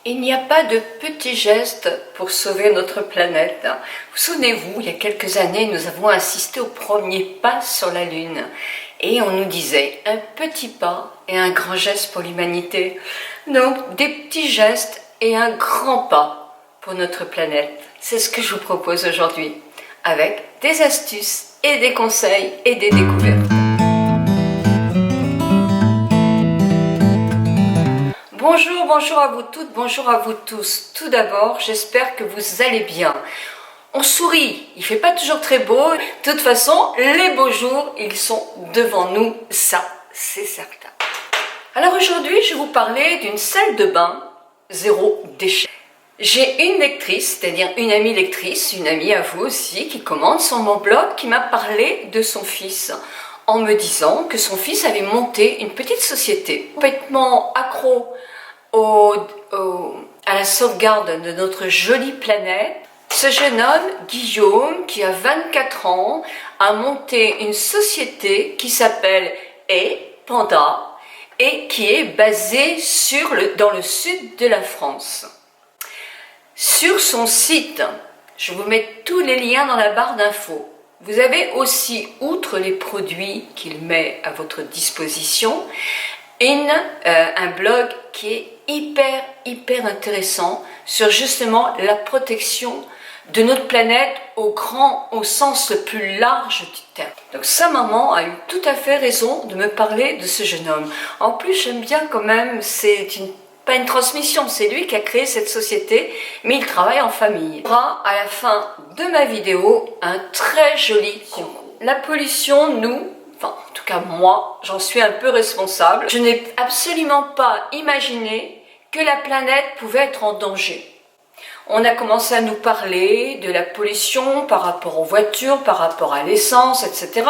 Il n'y a pas de petits gestes pour sauver notre planète. Vous souvenez-vous, il y a quelques années, nous avons assisté au premier pas sur la Lune. Et on nous disait un petit pas et un grand geste pour l'humanité. Donc des petits gestes et un grand pas pour notre planète. C'est ce que je vous propose aujourd'hui, avec des astuces et des conseils et des découvertes. Bonjour à vous toutes, bonjour à vous tous. Tout d'abord, j'espère que vous allez bien. On sourit, il ne fait pas toujours très beau. De toute façon, les beaux jours, ils sont devant nous, ça, c'est certain. Alors aujourd'hui, je vais vous parler d'une salle de bain zéro déchet. J'ai une lectrice, c'est-à-dire une amie lectrice, une amie à vous aussi, qui commente sur mon blog, qui m'a parlé de son fils, en me disant que son fils avait monté une petite société complètement accro à la sauvegarde de notre jolie planète. Ce jeune homme, Guillaume, qui a 24 ans, a monté une société qui s'appelle Panda et qui est basée dans le sud de la France. Sur son site, je vous mets tous les liens dans la barre d'infos. Vous avez aussi, outre les produits qu'il met à votre disposition, un blog qui est hyper intéressant sur justement la protection de notre planète au sens le plus large du terme. Donc sa maman a eu tout à fait raison de me parler de ce jeune homme. En plus, j'aime bien quand même, pas une transmission, c'est lui qui a créé cette société, mais il travaille en famille. Il y aura à la fin de ma vidéo un très joli concours. La pollution, en tout cas moi, j'en suis un peu responsable. Je n'ai absolument pas imaginé que la planète pouvait être en danger. On a commencé à nous parler de la pollution par rapport aux voitures, par rapport à l'essence, etc.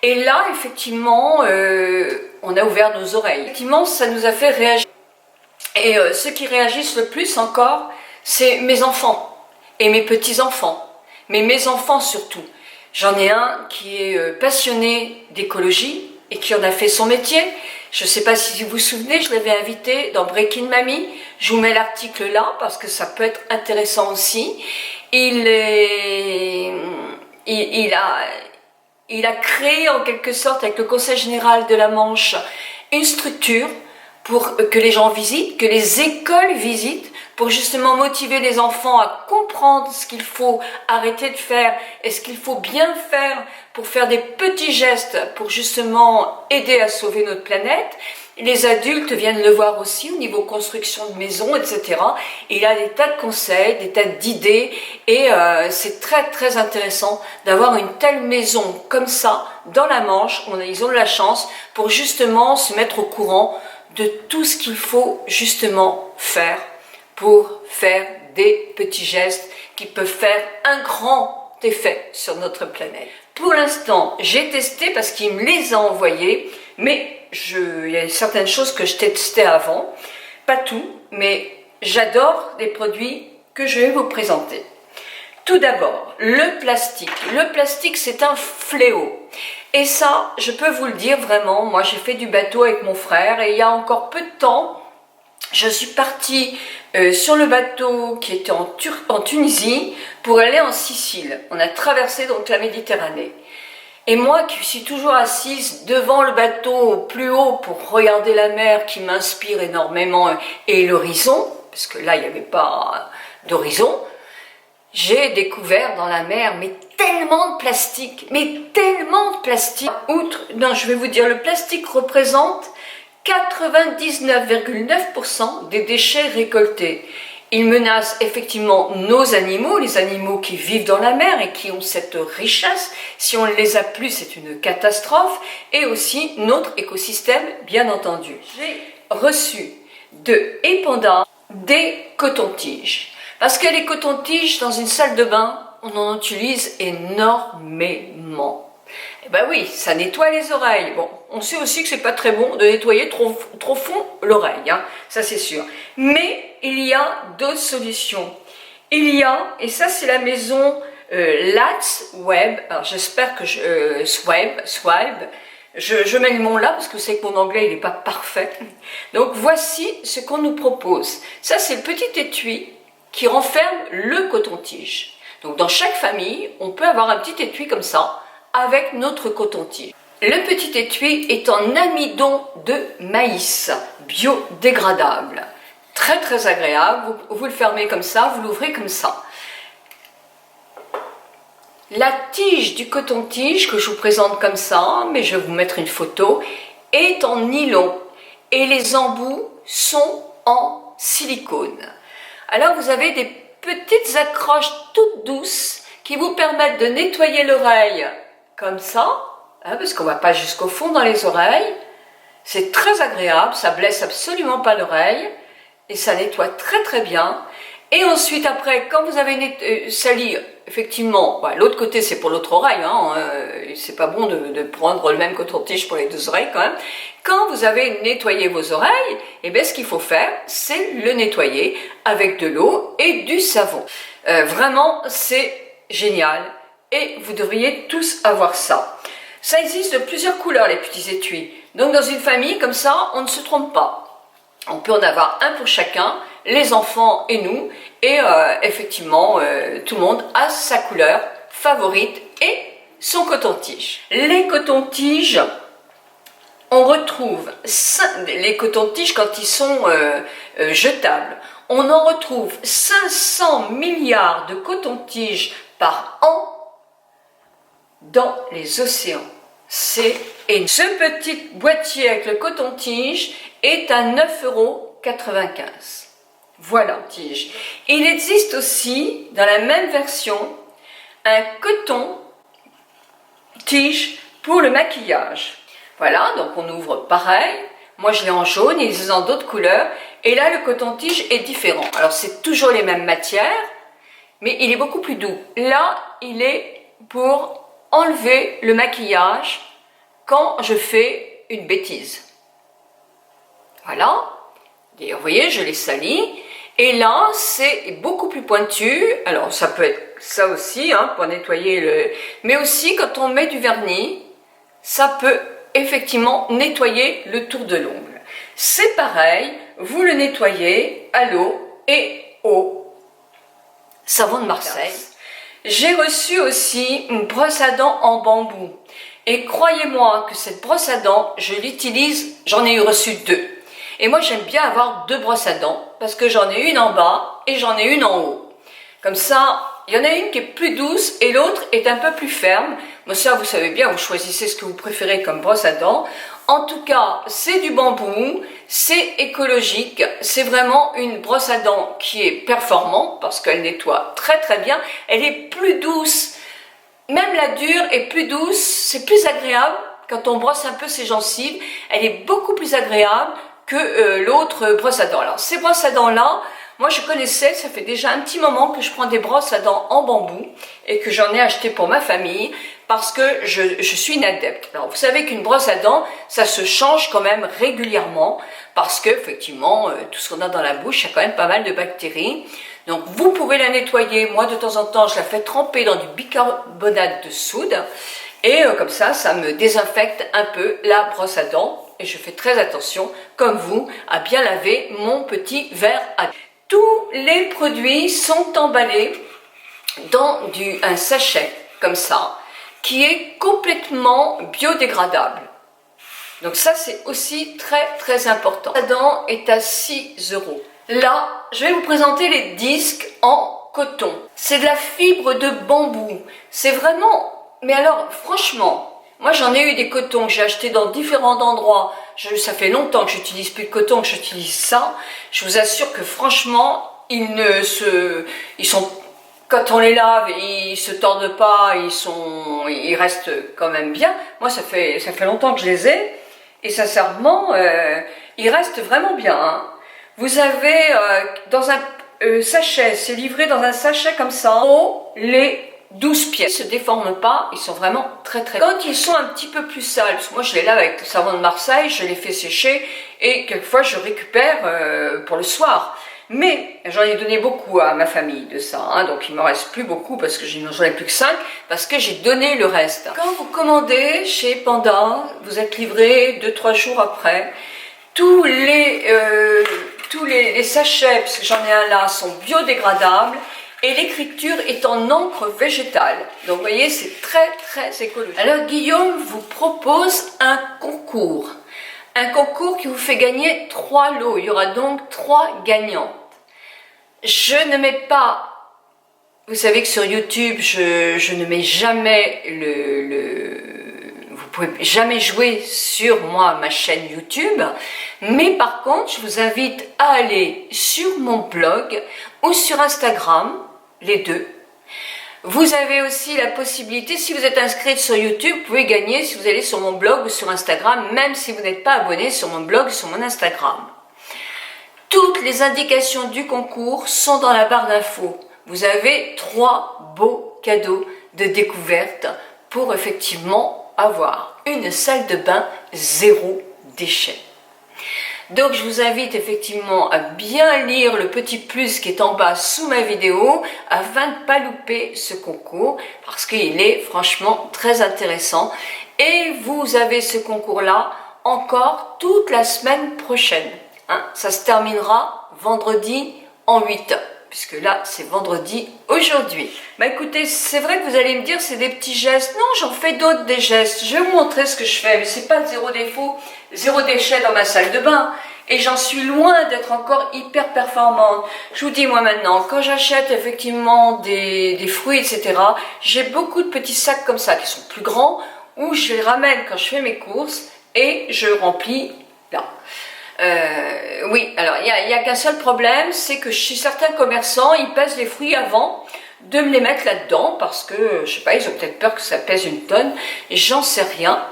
Et là, effectivement, on a ouvert nos oreilles. Effectivement, ça nous a fait réagir. Et ceux qui réagissent le plus encore, c'est mes enfants et mes petits-enfants. Mais mes enfants surtout. J'en ai un qui est passionné d'écologie et qui en a fait son métier. Je ne sais pas si vous vous souvenez, je l'avais invité dans Breaking Mamie. Je vous mets l'article là parce que ça peut être intéressant aussi. Il a créé en quelque sorte avec le Conseil général de la Manche une structure pour que les gens visitent, que les écoles visitent, pour justement motiver les enfants à comprendre ce qu'il faut arrêter de faire et ce qu'il faut bien faire pour faire des petits gestes pour justement aider à sauver notre planète. Les adultes viennent le voir aussi au niveau construction de maisons, etc. Il a des tas de conseils, des tas d'idées et c'est très intéressant d'avoir une telle maison comme ça dans la Manche. Ils ont de la chance pour justement se mettre au courant de tout ce qu'il faut justement faire pour faire des petits gestes qui peuvent faire un grand effet sur notre planète. Pour l'instant, j'ai testé parce qu'il me les a envoyés, mais il y a certaines choses que je testais avant, pas tout, mais j'adore les produits que je vais vous présenter. Tout d'abord, le plastique. Le plastique, c'est un fléau. Et ça, je peux vous le dire vraiment, moi j'ai fait du bateau avec mon frère et il y a encore peu de temps, je suis partie sur le bateau qui était en Tunisie pour aller en Sicile. On a traversé donc la Méditerranée. Et moi qui suis toujours assise devant le bateau au plus haut pour regarder la mer qui m'inspire énormément et l'horizon, parce que là il n'y avait pas d'horizon, j'ai découvert dans la mer tellement de plastique, je vais vous dire, le plastique représente 99,9% des déchets récoltés. Il menace effectivement nos animaux, les animaux qui vivent dans la mer et qui ont cette richesse. Si on ne les a plus, c'est une catastrophe. Et aussi notre écosystème, bien entendu. J'ai reçu de Panda des cotons-tiges. Parce que les cotons-tiges, dans une salle de bain, on en utilise énormément. Et ben oui, ça nettoie les oreilles. Bon, on sait aussi que c'est pas très bon de nettoyer trop fond l'oreille, hein, ça c'est sûr. Mais il y a d'autres solutions. Et ça c'est la maison Latz Web, alors j'espère que Swibe, Je mets le mon là parce que c'est que mon anglais il n'est pas parfait. Donc voici ce qu'on nous propose. Ça c'est le petit étui qui renferme le coton-tige. Donc dans chaque famille, on peut avoir un petit étui comme ça avec notre coton-tige. Le petit étui est en amidon de maïs, biodégradable. Très très agréable, vous le fermez comme ça, vous l'ouvrez comme ça. La tige du coton-tige que je vous présente comme ça, mais je vais vous mettre une photo, est en nylon et les embouts sont en silicone. Alors vous avez des petites accroches toutes douces qui vous permettent de nettoyer l'oreille comme ça, hein, parce qu'on ne va pas jusqu'au fond dans les oreilles. C'est très agréable, ça blesse absolument pas l'oreille et ça nettoie très très bien. Et ensuite après, quand vous avez sali, effectivement, bah, l'autre côté c'est pour l'autre oreille, hein, c'est pas bon de prendre le même coton-tige pour les deux oreilles quand même. Quand vous avez nettoyé vos oreilles, eh bien, ce qu'il faut faire, c'est le nettoyer avec de l'eau et du savon. Vraiment, c'est génial et vous devriez tous avoir ça. Ça existe de plusieurs couleurs les petits étuis, donc dans une famille comme ça, on ne se trompe pas. On peut en avoir un pour chacun, les enfants et nous, et effectivement, tout le monde a sa couleur favorite et son coton-tige. Les cotons-tiges, on retrouve les cotons-tiges quand ils sont jetables. On en retrouve 500 milliards de cotons-tiges par an dans les océans. C'est énorme. Ce petit boîtier avec le coton-tige est à 9,95 €. Voilà, tige. Il existe aussi, dans la même version, un coton-tige pour le maquillage. Voilà, donc on ouvre pareil. Moi, je l'ai en jaune, ils les ont d'autres couleurs. Et là, le coton-tige est différent. Alors, c'est toujours les mêmes matières, mais il est beaucoup plus doux. Là, il est pour enlever le maquillage quand je fais une bêtise. Voilà. Et vous voyez, je l'ai sali. Et là, c'est beaucoup plus pointu. Alors, ça peut être ça aussi, hein, pour nettoyer le... Mais aussi, quand on met du vernis, ça peut effectivement nettoyer le tour de l'ongle. C'est pareil, vous le nettoyez à l'eau et au savon de Marseille. J'ai reçu aussi une brosse à dents en bambou. Et croyez-moi que cette brosse à dents, je l'utilise, j'en ai reçu 2. Et moi, j'aime bien avoir 2 brosses à dents parce que j'en ai une en bas et j'en ai une en haut. Comme ça, il y en a une qui est plus douce et l'autre est un peu plus ferme. Moi, ça, vous savez bien, vous choisissez ce que vous préférez comme brosse à dents. En tout cas, c'est du bambou, c'est écologique, c'est vraiment une brosse à dents qui est performante parce qu'elle nettoie très très bien. Elle est plus douce, même la dure est plus douce, c'est plus agréable quand on brosse un peu ses gencives. Elle est beaucoup plus agréable que l'autre brosse à dents. Alors, ces brosses à dents là, moi je connaissais, ça fait déjà un petit moment que je prends des brosses à dents en bambou et que j'en ai acheté pour ma famille parce que je suis une adepte. Alors vous savez qu'une brosse à dents, ça se change quand même régulièrement parce que effectivement, tout ce qu'on a dans la bouche, il y a quand même pas mal de bactéries. Donc vous pouvez la nettoyer, moi de temps en temps je la fais tremper dans du bicarbonate de soude et comme ça, ça me désinfecte un peu la brosse à dents. Et je fais très attention, comme vous, à bien laver mon petit verre à dents. Tous les produits sont emballés dans un sachet, comme ça, qui est complètement biodégradable. Donc ça, c'est aussi très très important. La dent est à 6 €. Là, je vais vous présenter les disques en coton. C'est de la fibre de bambou. C'est vraiment... Mais alors, franchement... Moi, j'en ai eu des cotons que j'ai achetés dans différents endroits. Ça fait longtemps que j'utilise plus de coton, que j'utilise ça. Je vous assure que franchement, ils sont, quand on les lave, ils se tordent pas, ils restent quand même bien. Moi, ça fait longtemps que je les ai. Et sincèrement, ils restent vraiment bien. Hein. Vous avez dans un sachet, c'est livré dans un sachet comme ça. Les 12 pièces, ils ne se déforment pas, ils sont vraiment très très... Quand ils sont un petit peu plus sales, parce que moi je les lave avec le savon de Marseille, je les fais sécher et quelquefois je récupère pour le soir. Mais j'en ai donné beaucoup à ma famille de ça, hein, donc il ne me reste plus beaucoup parce que j'en ai plus que 5, parce que j'ai donné le reste. Quand vous commandez chez Panda, vous êtes livré 2-3 jours après. Tous les sachets, parce que j'en ai un là, sont biodégradables et l'écriture est en encre végétale. Donc vous voyez, c'est très très écologique. Alors Guillaume vous propose un concours qui vous fait gagner 3 lots. Il y aura donc 3 gagnantes. Je ne mets pas, vous savez que sur YouTube, je ne mets jamais vous pouvez jamais jouer sur ma chaîne YouTube, mais par contre, je vous invite à aller sur mon blog ou sur Instagram, les deux. Vous avez aussi la possibilité, si vous êtes inscrite sur YouTube, vous pouvez gagner si vous allez sur mon blog ou sur Instagram, même si vous n'êtes pas abonné sur mon blog ou sur mon Instagram. Toutes les indications du concours sont dans la barre d'infos. Vous avez 3 beaux cadeaux de découverte pour effectivement avoir une salle de bain 0 déchet. Donc je vous invite effectivement à bien lire le petit plus qui est en bas sous ma vidéo afin de ne pas louper ce concours parce qu'il est franchement très intéressant. Et vous avez ce concours-là encore toute la semaine prochaine. Ça se terminera vendredi en 8 heures, puisque là c'est vendredi aujourd'hui. Bah écoutez, c'est vrai que vous allez me dire c'est des petits gestes. Non, j'en fais d'autres des gestes. Je vais vous montrer ce que je fais, mais c'est pas zéro défaut, 0 déchet dans ma salle de bain. Et j'en suis loin d'être encore hyper performante. Je vous dis moi maintenant, quand j'achète effectivement des fruits, etc., j'ai beaucoup de petits sacs comme ça qui sont plus grands, où je les ramène quand je fais mes courses et je remplis là. Oui, alors il n'y a qu'un seul problème, c'est que chez certains commerçants, ils pèsent les fruits avant de me les mettre là-dedans parce que, je sais pas, ils ont peut-être peur que ça pèse 1 tonne, j'en sais rien,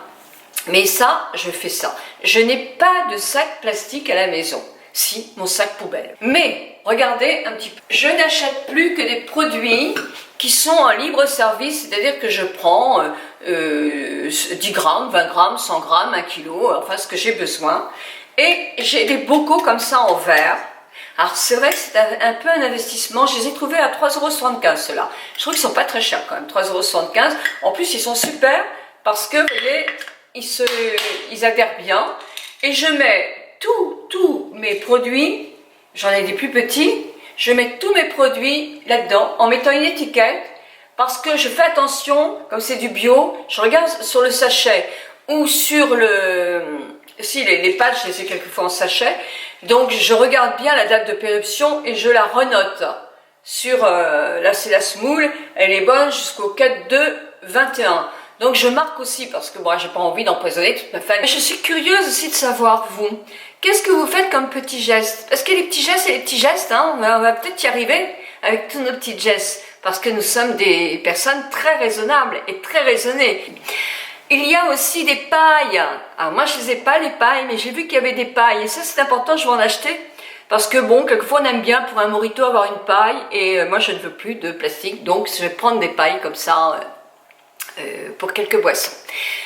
mais ça, je fais ça. Je n'ai pas de sac plastique à la maison, si, mon sac poubelle. Mais, regardez un petit peu, je n'achète plus que des produits qui sont en libre service, c'est-à-dire que je prends 10 grammes, 20 grammes, 100 grammes, 1 kilo, enfin ce que j'ai besoin. Et j'ai des bocaux comme ça en verre. Alors c'est vrai que c'est un peu un investissement. Je les ai trouvés à 3,75 € ceux-là. Je trouve qu'ils sont pas très chers quand même, 3,75 €. En plus ils sont super parce que vous voyez, ils adhèrent bien. Et je mets tous mes produits, j'en ai des plus petits, je mets tous mes produits là-dedans en mettant une étiquette parce que je fais attention, comme c'est du bio, je regarde sur le sachet ou sur si les pâtes, je les ai quelquefois en sachet, donc je regarde bien la date de péremption et je la renote. Sur, là c'est la semoule, elle est bonne jusqu'au 4/2/21. Donc je marque aussi parce que moi j'ai pas envie d'empoisonner toute ma famille. Je suis curieuse aussi de savoir vous, qu'est-ce que vous faites comme petits gestes? Parce que les petits gestes c'est les petits gestes, hein, on va peut-être y arriver avec tous nos petits gestes, parce que nous sommes des personnes très raisonnables et très raisonnées. Il y a aussi des pailles. Alors moi je les ai pas les pailles, mais j'ai vu qu'il y avait des pailles. Et ça c'est important, je vais en acheter. Parce que bon, quelquefois on aime bien pour un mojito avoir une paille. Et moi je ne veux plus de plastique, donc je vais prendre des pailles comme ça pour quelques boissons.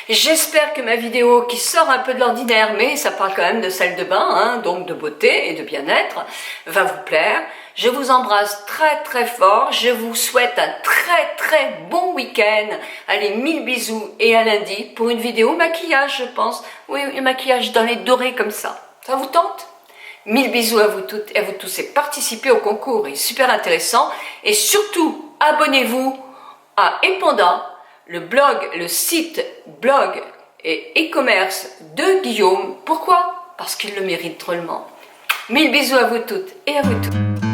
J'espère que ma vidéo qui sort un peu de l'ordinaire, mais ça parle quand même de salle de bain, hein, donc de beauté et de bien-être, va vous plaire. Je vous embrasse très très fort, je vous souhaite un très très bon week-end. Allez, 1000 bisous et à lundi pour une vidéo maquillage je pense. Oui, un maquillage dans les dorés comme ça. Ça vous tente? 1000 bisous à vous toutes et à vous tous et participez au concours, il est super intéressant. Et surtout, abonnez-vous à Epanda, le blog, le site blog et e-commerce de Guillaume. Pourquoi? Parce qu'il le mérite drôlement. 1000 bisous à vous toutes et à vous tous.